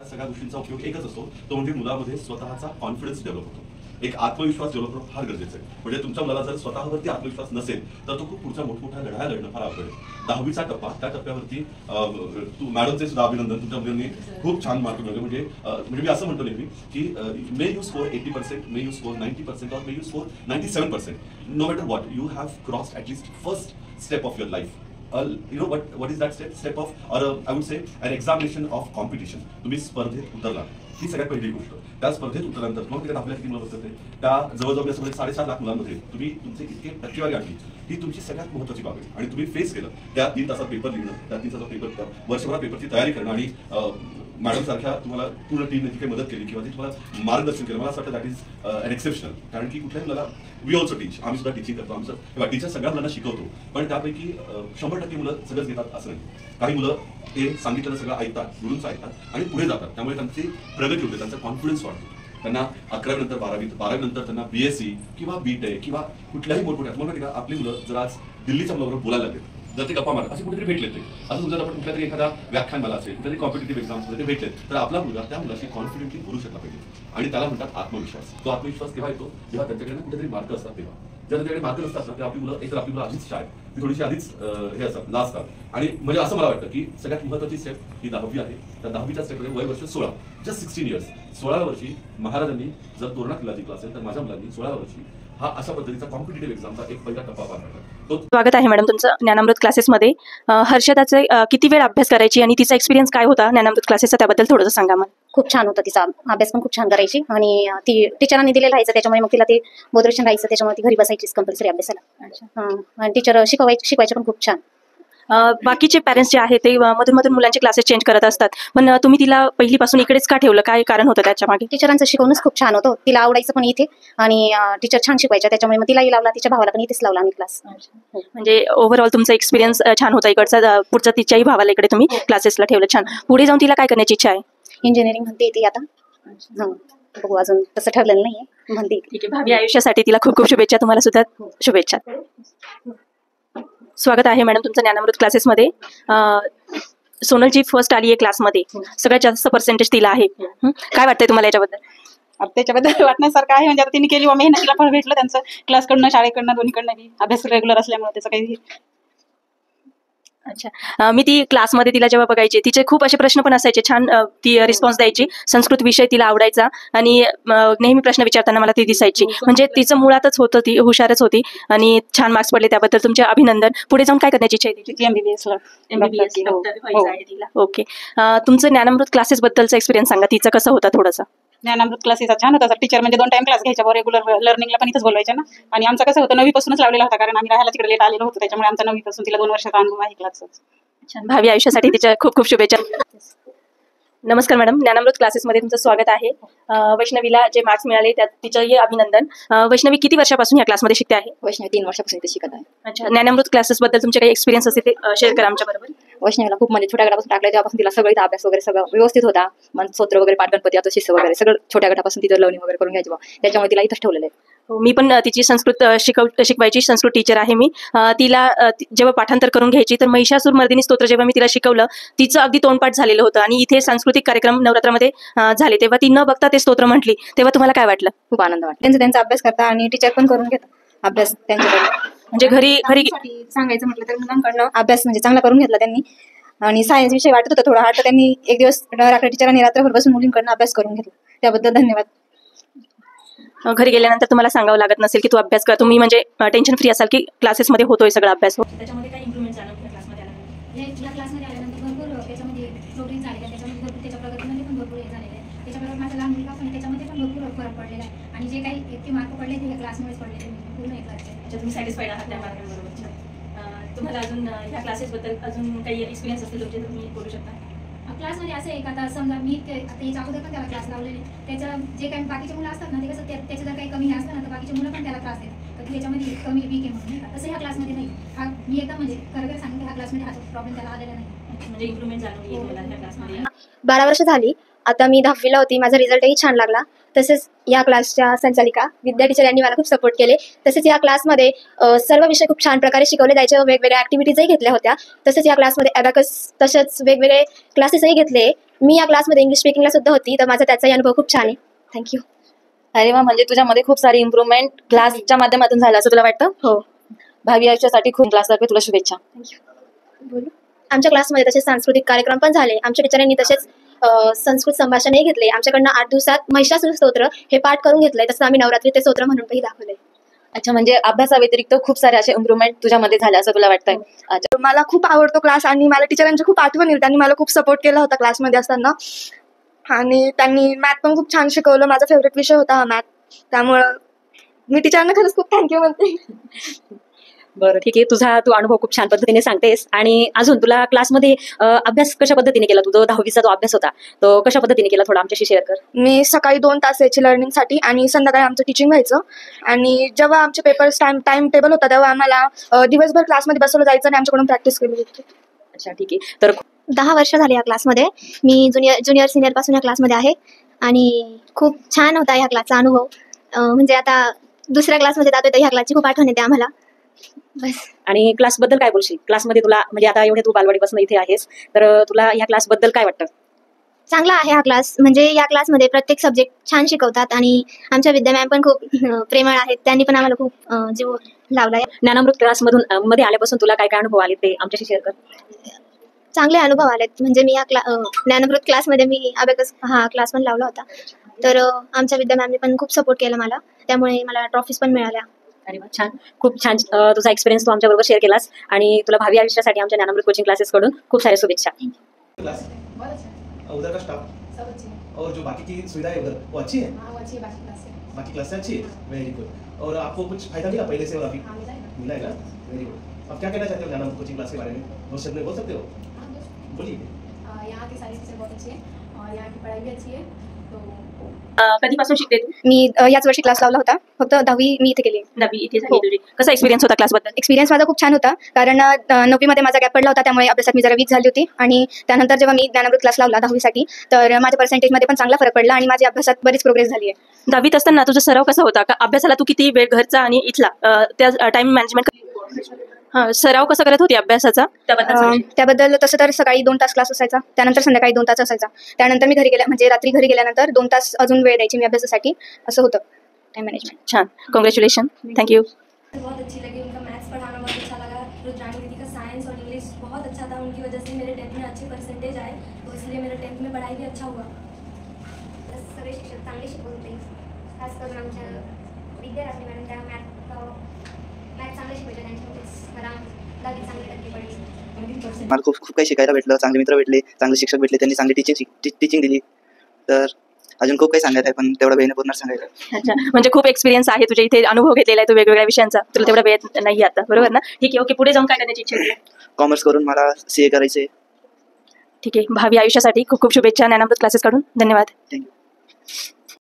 सगळ्या गोष्टींचा उपयोग एकच असतो, तो म्हणजे मुलामध्ये स्वतःचा कॉन्फिडन्स डेव्हलप होतो, एक आत्मविश्वास डेव्हलप होणं फार गरजेचं आहे. म्हणजे तुमच्या मुलाला जर स्वतःवरती आत्मविश्वास नसेल तर तो खूप पुढच्या मोठमोठ्या लढाया लढणं फार अवघड आहे. 10वीचा टप्पा, त्या टप्प्यावरती मॅडमचे सुद्धा अभिनंदन, तुमच्या मुलांनी खूप छान मार्क मिळवले. म्हणजे मी असं म्हणतो नेहमी की may you score 80%, may you score 90% or may you score 97%. No matter what, you have crossed at least first step of your life. You know what is that step of, or I would say an examination of competition. तुम्ही स्पर्धेत उतरला, ही सगळ्यात पहिली गोष्ट. त्या स्पर्धेत उतरल्यानंतर मग तिकडे आपल्या किती मुलं बसतात, त्या जवळजवळ 7.5 लाख मुलांमध्ये तुम्ही तुमचे इतके टक्केवारी आणली, ही तुमची सगळ्यात महत्त्वाची बाब आहे. आणि तुम्ही फेस केलं त्या 3 तासात पेपर लिहिणं, त्या 3 तासात पेपर, वर्षभरात पेपरची तयारी करणं, आणि मॅडम सारख्या तुम्हाला पूर्ण टीमने जी काही मदत केली किंवा ती तुम्हाला मार्गदर्शन केलं, मला असं वाटतं दॅट इज अन एक्सेप्शनल. कारण की कुठल्याही मुलाला, वी ऑल्सो टीच, आम्ही सुद्धा टीचिंग करतो, आमचं टीचर सगळ्या मुलांना शिकवतो, पण त्यापैकी 100% मुलं सगळंच घेतात असं नाही. काही मुलं हे सांगितलेलं सगळं ऐकतात, गुरूंचं ऐकतात आणि पुढे जातात, त्यामुळे त्यांची प्रगती होते, त्यांचा कॉन्फिडन्स वाढतो. त्यांना 11वी नंतर 12वी नंतर त्यांना BSc किंवा BTech किंवा कुठल्याही मोठमोठ्या, तुम्हाला माहिती का आपली मुलं जर आज दिल्लीच्या मुलाबरोबर बोलायला लागले, जर ते गप्पा मारत असे कुठेतरी भेटले, ते असं तुमचं आपण कुठल्या तरी एखादा व्याख्यानमाला असेल, कुठल्यातरी कॉम्पिटेटिव्ह एक्झाम्समध्ये ते भेटले, तर आपला मुलगा त्या मुलाशी कॉन्फिडेंटली बोलू शकला पाहिजे. आणि त्याला म्हणतात आत्मविश्वास. तो आत्मविश्वास केव्हा येतो, जेव्हा त्यांच्याकडे कुठेतरी मार्क असतात तेव्हा. जर त्यांच्याकडे मार्क नसतात ना, तर आपली मुलं, एकतर आपली मुलं आधीच शाळेत, ती थोडीशी आधीच हे असतात, लाजतात. आणि म्हणजे असं मला वाटतं की सगळ्यात महत्त्वाची स्टेप ही 10वी आहे. त्या 10वीच्या स्टेपमध्ये वय वर्ष 16, जस्ट 16 इयर्स. 16व्या वर्षी महाराजांनी जर तोरणा किल्ला जिंकला असेल, तर माझ्या मुलांनी 16व्या वर्षी हा अशा पद्धतीचा कॉम्पिटेटिव्ह एक्झामचा एक पहिला टप्पा पार पडला. स्वागत आहे मॅडम तुमचं ज्ञानामृत क्लासेसमध्ये. हर्षदाचे किती वेळ अभ्यास करायची आणि तिचा एक्सपिरियन्स काय होता ज्ञानामृत क्लासेसचा, त्याबद्दल थोडंसं सांगा मला. खूप छान होता तिचा अभ्यास, पण खूप छान करायची. आणि ती टीचरांनी दिलेलं राहायचं, त्याच्यामुळे मग तिला ते मोटिवेशन राहायचं, त्याच्यामुळे ती घरी बसायचीच कंपल्सरी अभ्यासाला. आणि टीचर शिकवायचे पण खूप छान. बाकीचे पॅरेंट्स जे आहेत ते मधून मधून मुलांचे क्लासेस चेंज करत असतात, पण तुम्ही तिला पहिलीपासून इकडेच का ठेवलं, काय कारण होतं त्याच्या मागे? टीचरांचं शिकवणंच खूप छान होतं, तिला आवडायचं पण इथे, आणि टीचर छान शिकवायच्या, त्याच्यामुळे मग तिलाही लावला, तिच्या भावाला पण इथेच लावला आम्ही क्लास. म्हणजे ओव्हरऑल तुमचा एक्सपिरियन्स छान होता इकडचा, पुढचा तिच्याही भावाला इकडे तुम्ही क्लासेसला ठेवलं. छान. पुढे जाऊन तिला काय करण्याची इच्छा आहे? इंजिनिअरिंग म्हणते ती आता. बघू, अजून तसं ठरलेलं नाहीये, म्हणते. ठीक आहे. भावी आयुष्यासाठी तिला खूप खूप शुभेच्छा. तुम्हाला सुद्धा शुभेच्छा. स्वागत आहे मॅडम तुमचं ज्ञानामृत क्लासेसमध्ये. सोनलजी फर्स्ट आली आहे क्लासमध्ये, सगळ्यात जास्त पर्सेंटेज तिला आहे. काय वाटतंय तुम्हाला याच्याबद्दल? त्याच्याबद्दल वाटण्यासारखं आहे, म्हणजे आता तिने केली मेहनतीला फळ भेटलं त्यांचं, क्लासकडनं शाळेकडनं दोन्हीकडनं अभ्यास रेग्युलर असल्यामुळे त्याचं काही. अच्छा. मी ती क्लासमध्ये तिला जेव्हा बघायची, तिचे खूप असे प्रश्न पण असायचे, छान ती रिस्पॉन्स द्यायची. संस्कृत विषय तिला आवडायचा आणि नेहमी प्रश्न विचारताना मला ती दिसायची. म्हणजे तिचं मुळातच होतं, ती हुशारच होती आणि छान मार्क्स पडले, त्याबद्दल तुमचे अभिनंदन. पुढे जाऊन काय करण्याची इच्छा आहे तिची? MBBS ला. ओके. तुमचं ज्ञानामृत क्लासेसबद्दलचा एक्सपिरियन्स सांगा, तिचं कसं होता थोडंसं? ज्ञानामृत क्लासेस छान होता. टीचर म्हणजे 2 टाइम क्लास घ्यायच्या, रेग्युलर लर्निंगला पण इथंच बोलवायच्या ना. आणि आमचं कसं होतं, 9वीपासूनच लावलेला होता, कारण आम्ही राहायला तिकडे लेट आलेलो होतो, त्याच्यामुळे आमचा 9वीपासून तिला 2 वर्षाचा अनुभव आहे क्लासचा. भावी आयुष्यासाठी तिच्या खूप खूप शुभेच्छा. नमस्कार मॅडम, ज्ञानामृत क्लासेसमध्ये तुमचं स्वागत आहे. वैष्णवीला जे मार्क्स मिळाले त्यात तिचंही अभिनंदन. वैष्णवी किती वर्षापासून या क्लासमध्ये शिकते आहे? वैष्णवी 3 वर्षापासून इथे शिकत आहे. अच्छा. ज्ञानामृत क्लासेसबद्दल तुमचे काही एक्सपिरियन्स असेल ते शेअर करा आमच्या बरोबर. वैष्णवीला खूप, म्हणजे छोट्या गटापासून टाकलं, तेव्हापासून तिला सगळं अभ्यास वगैरे सगळं व्यवस्थित होता. मन स्तोत्र वगैरे, पाठ गणपती, आता शिष्य वगैरे सगळं छोट्या गटापासून तिथं लर्निंग वगैरे करून घ्यायचं, त्याच्यामुळे तिला इथंच ठेवलेलं आहे. मी पण तिची संस्कृत शिकवायची संस्कृत टीचर आहे मी. तिला जेव्हा पाठांतर करून घ्यायची, तर महिषासूर मर्दिनी स्तोत्र जेव्हा मी तिला शिकवलं, तिचं अगदी तोंडपाठ झालेलं होतं. आणि इथे सांस्कृतिक कार्यक्रम नवरात्रामध्ये झाले, तेव्हा ती न बघता ते स्तोत्र म्हटली, तेव्हा तुम्हाला काय वाटलं? खूप आनंद वाटला. त्यांचा अभ्यास करता आणि टीचर पण करून घेतात अभ्यास त्यांच्याकडे. म्हणजे घरी सांगायचं म्हटलं तर मुलांकडनं अभ्यास म्हणजे चांगला करून घेतला त्यांनी. आणि सायन्स विषय वाटत होता थोडा हार्ड, तर त्यांनी एक दिवस राखडे टीचरांनी रात्रभर बसून मुलींकडनं अभ्यास करून घेतला, त्याबद्दल धन्यवाद. घरी गेल्यानंतर तुम्हाला सांगावं लागत नसेल की तू अभ्यास कर, तुम्ही म्हणजे टेन्शन फ्री असाल की क्लासेसमध्ये होतोय सगळा अभ्यास. त्याच्यामध्ये काही इम्प्रूव्हमेंट झालं क्लासमध्ये आल्यानंतर? या क्लासमध्ये आल्यानंतर भरपूर त्याच्यामध्ये प्रोग्रेस झालेला आहे, त्याच्यामध्ये भरपूर त्याच्या प्रगतीमध्ये पण भरपूर हे झालेलं आहे. त्याच्याबरोबर माझा लहान मुलगा पण त्याच्यामध्ये पण भरपूर फरक पडलेला आहे. आणि जे काही इतके मार्क पडले ते या क्लासमुळेच पडलेले पूर्ण एक क्लासचे. अच्छा. तुम्ही सॅटिस्फाईड आहात त्या मार्कांबरोबर? तुम्हाला अजून ह्या क्लासेसबद्दल अजून काही एक्सपिरियन्स असतील तुमचे तर तुम्ही बोलू शकता. क्लासमध्ये असं आहे का, आता समजा मी आता याच्या अगोदर पण त्याला क्लास लावलेले, त्याचं जे काही बाकीचे मुलं असतात ना, ते कसं त्याचं जर काही कमी असलं ना, तर बाकीचे मुलं पण त्याला त्रास देतात, तर त्याच्यामध्ये कमी वीक आहे म्हणून, नाही का? तसं ह्या क्लासमध्ये नाही. हा मी एकदम म्हणजे खरं सांगून ह्या क्लासमध्ये हा प्रॉब्लेम त्याला आलेला नाही. म्हणजे इम्प्रूव्हमेंट झाली मला ह्या क्लासमध्ये. 12 वर्ष झाली आता, मी 10वीला होती, माझा रिझल्टही छान लागला. तसेच या क्लासच्या संचालिका विद्या टीचर यांनी मला खूप सपोर्ट केले. तसेच या क्लासमध्ये सर्व विषय खूप छान प्रकारे शिकवले जायचे व वेगवेगळ्या ॲक्टिव्हिटीजही घेतल्या होत्या. तसेच या क्लासमध्ये ॲबॅकस तसेच वेगवेगळे क्लासेसही घेतले. मी या क्लासमध्ये इंग्लिश स्पीकिंगला सुद्धा होती, तर माझा त्याचाही अनुभव खूप छान आहे. थँक्यू. अरे वा, म्हणजे तुझ्यामध्ये खूप सारी इम्प्रूव्हमेंट क्लासच्या माध्यमातून झालं असं तुला वाटतं? हो. भावी आयुष्यासाठी खूप क्लासतर्फे तुला शुभेच्छा. बोलू. आमच्या क्लासमध्ये तसेच सांस्कृतिक कार्यक्रम पण झाले. आमच्या टीचरांनी तसेच संस्कृत संभाषणही घेतले. आमच्याकडनं 8 दिवसात महिषासुर स्तोत्र हे पाठ करून घेतलंय. तसं आम्ही नवरात्री ते स्तोत्र म्हणून काही दाखवलंय. अच्छा, म्हणजे अभ्यासाव्यतिरिक्त खूप सारे असे इम्प्रूव्हमेंट तुझ्यामध्ये झाले असं तुला वाटतंय? अच्छा. मला खूप आवडतो क्लास आणि मला टीचरांची खूप आठवण येईल. त्यांनी मला खूप सपोर्ट केला होता क्लासमध्ये असताना आणि त्यांनी मॅथ पण खूप छान शिकवलं. माझा फेवरेट विषय होता हा मॅथ. त्यामुळं मी टीचरांना खरंच खूप थँक्यू म्हणते. बरं, ठीक आहे. तू अनुभव खूप छान पद्धतीने सांगतेस. आणि अजून तुला क्लासमध्ये अभ्यास कशा पद्धतीने केला? तुझा 10वीचा जो अभ्यास होता तो कशा पद्धतीने केला, थोडा आमच्याशी शेअर कर. मी सकाळी 2 तास यायची लर्निंगसाठी आणि संध्याकाळी आमचं टीचिंग व्हायचं. आणि जेव्हा आमचे पेपर्स टाइम टेबल होता तेव्हा आम्हाला दिवसभर क्लासमध्ये बसवलं जायचं आणि आमच्याकडून प्रॅक्टिस केली होती. अच्छा, ठीक आहे. तर 10 वर्ष झाली या क्लासमध्ये. मी ज्युनियर सिनियरपासून या क्लासमध्ये आहे आणि खूप छान होता ह्या क्लासचा अनुभव. म्हणजे आता दुसऱ्या क्लासमध्ये जातोय तर ह्या क्लासची खूप आठवण येते आम्हाला. बस. आणि क्लासबद्दल काय बोलशील? क्लासमध्ये तुला म्हणजे आता एवढे तू बालवाडीपासून इथे आहेस, तर तुला या क्लासबद्दल काय वाटतं? चांगला आहे हा क्लास. म्हणजे या क्लासमध्ये प्रत्येक सब्जेक्ट छान शिकवतात आणि आमच्या विद्या मॅम पण खूप प्रेमळ आहेत. त्यांनी पण आम्हाला खूप जीव लावलाय. ज्ञानामृत क्लासमधून मध्ये आल्यापासून तुला काय काय अनुभव आले ते आमच्याशी शेअर कर. चांगले अनुभव आलेत. म्हणजे मी या ज्ञानामृत क्लासमध्ये मी अबॅकस हा क्लास पण लावला होता. तर आमच्या विद्या मॅमने पण खूप सपोर्ट केला मला. त्यामुळे मला ट्रॉफीज पण मिळाल्या. अरे वा, छान. खूप छान तुझा एक्सपिरियन्स तू आमच्याबरोबर शेअर केलास आणि तुला भावी आयुष्यासाठी आमच्या ज्ञानामृत कोचिंग क्लासेसकडून खूप साऱ्या शुभेच्छा. क्लास बहुत अच्छा उधर का स्टाफ सब अच्छे हैं। और जो बाकी की सुविधाएं उधर वो अच्छी है, हाँ वो अच्छी है बाकी क्लास से। बाकी क्लास से अच्छी है। Very good. और आपको कुछ फायदा मिला पहले से और अभी? हाँ मिला है ना। मिला है ना? Very good. आप क्या कहना चाहते हो ज्ञानम कोचिंग क्लास के बारे में? 2 शब्द में बोल सकते हो? हाँ दोस्त। बोलिए। यहाँ के सारे टीचर बहुत अच्छे हैं और यहाँ की पढ़ाई भी अच्छी है तो कधीपासून शिकते तू? मी याच वर्षी क्लास लावला होता. फक्त 10वी मी इथे केली. 10वी इथे झाली तुझी. कसा एक्सपिरियन्स होता क्लासबद्दल? एक्सपिरियन्स माझा खूप छान होता. कारण 9वीमध्ये माझा गॅप पडला होता. त्यामुळे अभ्यासात मी जरा वीक झाली होती आणि त्यानंतर जेव्हा मी ज्ञानामृत क्लास लावला 10वीसाठी तर माझ्या पर्सेंटेजमध्ये पण चांगला फरक पडला आणि माझ्या अभ्यासात बरीच प्रोग्रेस झाली आहे. 10वीत असताना तुझा सराव कसा होता? का अभ्यासाला तू किती वेळ घरचा आणि इथला त्या टाइम मॅनेजमेंट सराव कसा करत होती अभ्यासाचा त्याबद्दल सांग. त्याबद्दल तसं तर सकाळी 2 तास क्लास असायचा. त्यानंतर संध्याकाळी 2 तास असायचा. त्यानंतर मी घरी गेल्या म्हणजे रात्री घरी गेल्यानंतर 2 तास अजून वेळ द्यायची मी अभ्यासासाठी. असं होतं टाइम मॅनेजमेंट. छान. कॉंग्रॅच्युलेशन. थँक्यू. बहुत अच्छी लगी. उनका मैथ्स पढ़ाना बहुत अच्छा लगा. रुद्राणी दीदी का साइंस और इंग्लिश बहुत अच्छा था. उनकी वजह से मेरे 10th में अच्छे परसेंटेज आए तो इसलिए मेरा 10th में पढ़ाई भी अच्छा हुआ. सगळे शिक्षक चांगले शिकवत होते. खास करून आमच्या विद्यार्थी मॅडम त्या मॅथ चांगले शिकवायच्या. त्यांच्यामुळेच मला 10वीत चांगले टक्के पडले. मला खूप काही शिकायला भेटलं. चांगले मित्र भेटले, चांगले शिक्षक भेटले. त्यांनी चांगली टीचिंग दिली. तर अजून खूप काही सांगायचं आहे पण तेवढा वेळ नाही पूर्ण सांगायचं. अच्छा, म्हणजे खूप एक्सपिरियन्स आहे तुझ्या इथे, अनुभव घेतलेला आहे तू वेगवेगळ्या विषयांचा. तुला तेवढा वेळ नाही आता, बरोबर ना? ठीक आहे. ओके, पुढे जाऊन काय करण्याची इच्छा आहे? कॉमर्स करून मला CA करायचे. ठीक आहे. भावी आयुष्यासाठी खूप खूप शुभेच्छा ज्ञानामृत क्लासेसकडून. धन्यवाद. थँक्यू.